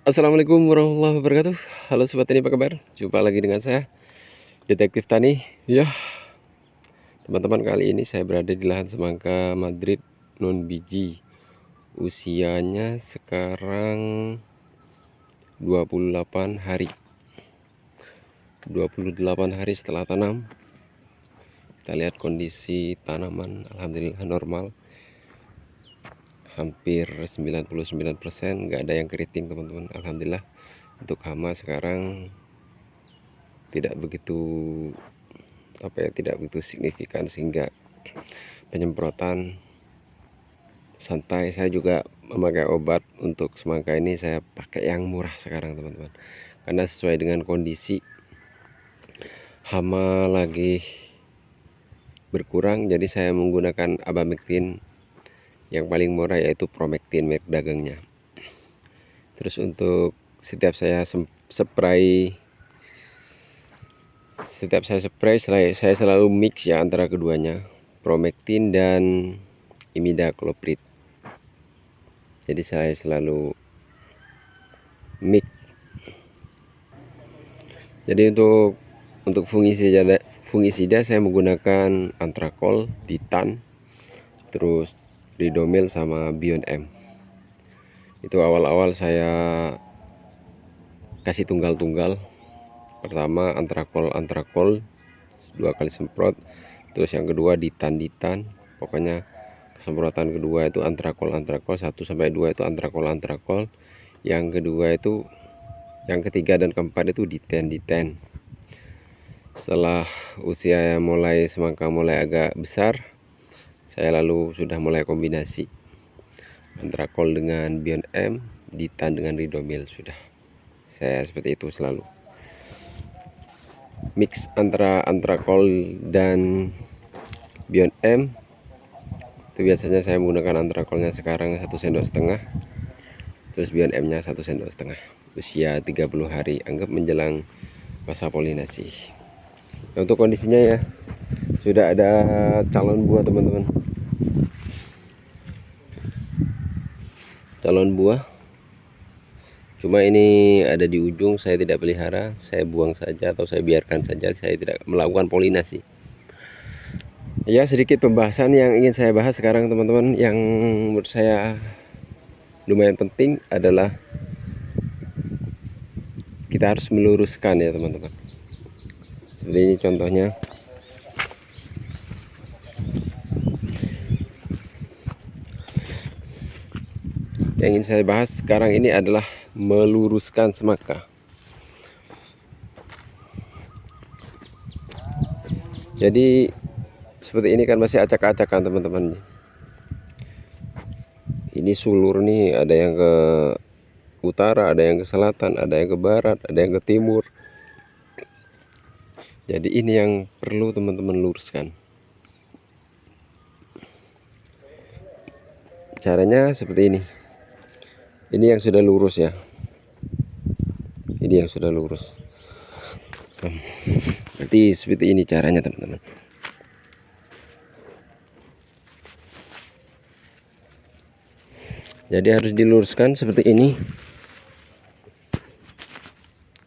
Assalamualaikum warahmatullahi wabarakatuh. Halo sobat tani, apa kabar? Jumpa lagi dengan saya, Detektif Tani. Ya, teman-teman, kali ini saya berada di lahan semangka Madrid non biji. Usianya sekarang 28 hari. 28 hari setelah tanam. Kita lihat kondisi tanaman, alhamdulillah normal. Hampir 99% nggak ada yang keriting, teman-teman. Alhamdulillah. Untuk hama sekarang tidak begitu tidak begitu signifikan, sehingga penyemprotan santai. Saya juga memakai obat untuk semangka ini, saya pakai yang murah sekarang, teman-teman, karena sesuai dengan kondisi hama lagi berkurang. Jadi saya menggunakan Abamectin yang paling murah, yaitu Promectin merek dagangnya. Terus untuk setiap saya spray, saya selalu mix ya antara keduanya, Promectin dan Imidacloprid. Jadi saya selalu mix. Jadi untuk fungisida saya menggunakan Antrakol, Ditan, terus Ridomil sama Bion M. Itu awal-awal saya kasih tunggal-tunggal. Pertama Antrakol 2 kali semprot, terus yang kedua Ditan. Pokoknya kesemprotan kedua itu Antrakol 1 sampai 2 itu Antrakol. Yang kedua itu, yang ketiga dan keempat itu Ditan. Setelah usia semangka mulai agak besar, saya lalu sudah mulai kombinasi Antrakol dengan Bion M, Ditan dengan Ridomil. Sudah saya seperti itu, selalu mix antara Antrakol dan Bion M. Itu biasanya saya menggunakan Antrakolnya sekarang 1,5 sendok, terus Bion M nya 1,5 sendok. Usia 30 hari, anggap menjelang masa polinasi. Nah, untuk kondisinya ya, sudah ada calon buah, teman-teman. Calon buah, cuma ini ada di ujung, saya tidak pelihara, saya buang saja atau saya biarkan saja, saya tidak melakukan polinasi. Ya, sedikit pembahasan yang ingin saya bahas sekarang, teman-teman, yang menurut saya lumayan penting adalah kita harus meluruskan ya, teman-teman. Seperti ini contohnya. Yang ingin saya bahas sekarang ini adalah meluruskan semangka. Jadi seperti ini kan masih acak-acakan, teman-teman. Ini sulur nih, ada yang ke utara, ada yang ke selatan, ada yang ke barat, ada yang ke timur. Jadi ini yang perlu teman-teman luruskan. Caranya seperti ini. Ini yang sudah lurus ya. Ini yang sudah lurus. Berarti seperti ini caranya, teman-teman. Jadi harus diluruskan seperti ini.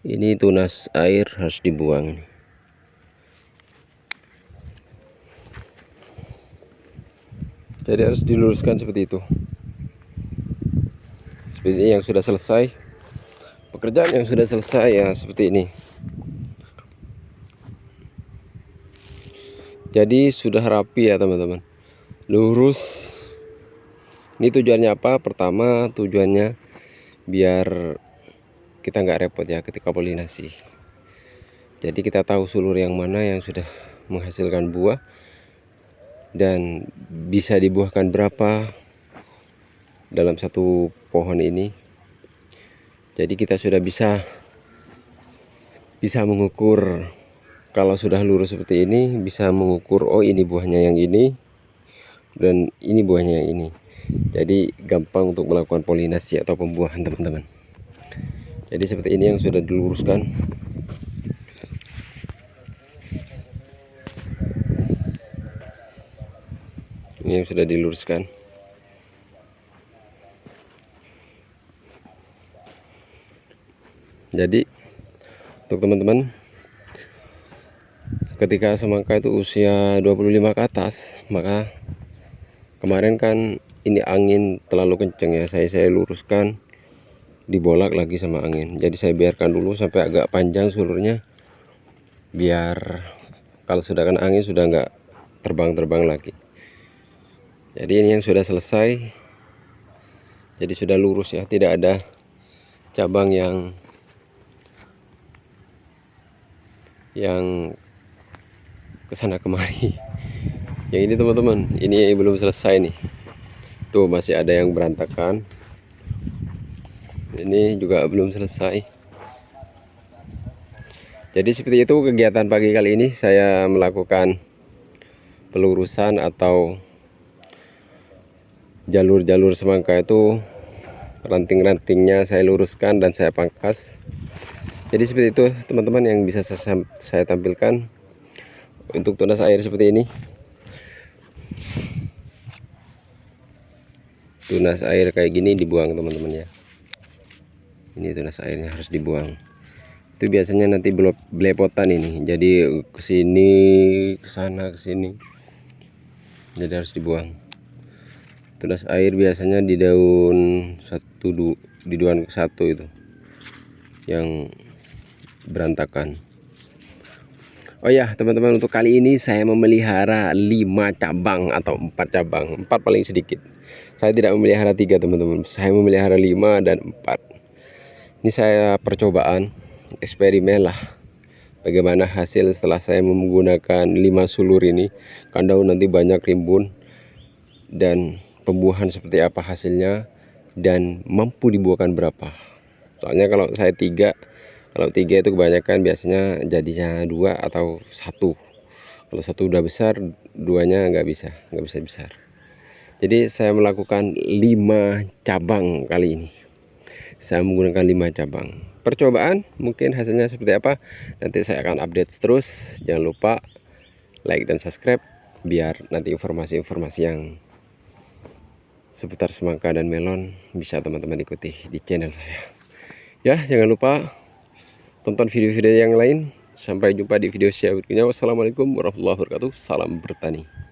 Ini tunas air harus dibuang. Jadi harus diluruskan seperti itu. Seperti ini yang sudah selesai. Pekerjaan yang sudah selesai ya seperti ini. Jadi sudah rapi ya, teman-teman. Lurus. Ini tujuannya apa? Pertama, tujuannya biar kita nggak repot ya ketika polinasi. Jadi kita tahu sulur yang mana yang sudah menghasilkan buah dan bisa dibuahkan berapa dalam satu pohon ini. Jadi kita sudah bisa mengukur. Kalau sudah lurus seperti ini, bisa mengukur, oh ini buahnya yang ini dan ini buahnya yang ini. Jadi gampang untuk melakukan polinasi atau pembuahan, teman-teman. Jadi seperti ini yang sudah diluruskan. Ini yang sudah diluruskan. Jadi untuk teman-teman, ketika semangka itu usia 25 ke atas, maka kemarin kan ini angin terlalu kenceng ya, saya luruskan, dibolak lagi sama angin. Jadi saya biarkan dulu sampai agak panjang sulurnya, biar kalau sudah kena angin sudah nggak terbang-terbang lagi. Jadi ini yang sudah selesai, jadi sudah lurus ya, tidak ada cabang yang kesana kemari. Yang ini teman-teman, ini belum selesai nih, tuh masih ada yang berantakan, ini juga belum selesai. Jadi seperti itu kegiatan pagi kali ini, saya melakukan pelurusan atau jalur-jalur semangka itu, ranting-rantingnya saya luruskan dan saya pangkas. Jadi seperti itu teman-teman yang bisa saya tampilkan untuk tunas air seperti ini. Tunas air kayak gini dibuang teman-teman ya. Ini tunas airnya harus dibuang. Itu biasanya nanti belepotan ini. Jadi kesini, kesana, kesini. Jadi harus dibuang. Tunas air biasanya di daun di daun satu itu yang berantakan. Oh ya teman-teman, untuk kali ini saya memelihara 5 cabang atau 4 cabang, 4 paling sedikit. Saya tidak memelihara 3 teman-teman, saya memelihara 5 dan 4. Ini saya percobaan, eksperimen lah, bagaimana hasil setelah saya menggunakan 5 sulur ini. Kan daun nanti banyak rimbun, dan pembuahan seperti apa hasilnya, dan mampu dibuahkan berapa. Soalnya kalau saya 3, kalau 3 itu kebanyakan biasanya jadinya 2 atau 1. Kalau 1 udah besar, 2-nya nggak bisa besar. Jadi saya melakukan 5 cabang kali ini. Saya menggunakan 5 cabang. Percobaan, mungkin hasilnya seperti apa, nanti saya akan update terus. Jangan lupa like dan subscribe, biar nanti informasi-informasi yang seputar semangka dan melon bisa teman-teman ikuti di channel saya. Ya, jangan lupa tonton video-video yang lain. Sampai jumpa di video saya berikutnya. Wassalamualaikum warahmatullahi wabarakatuh. Salam bertani.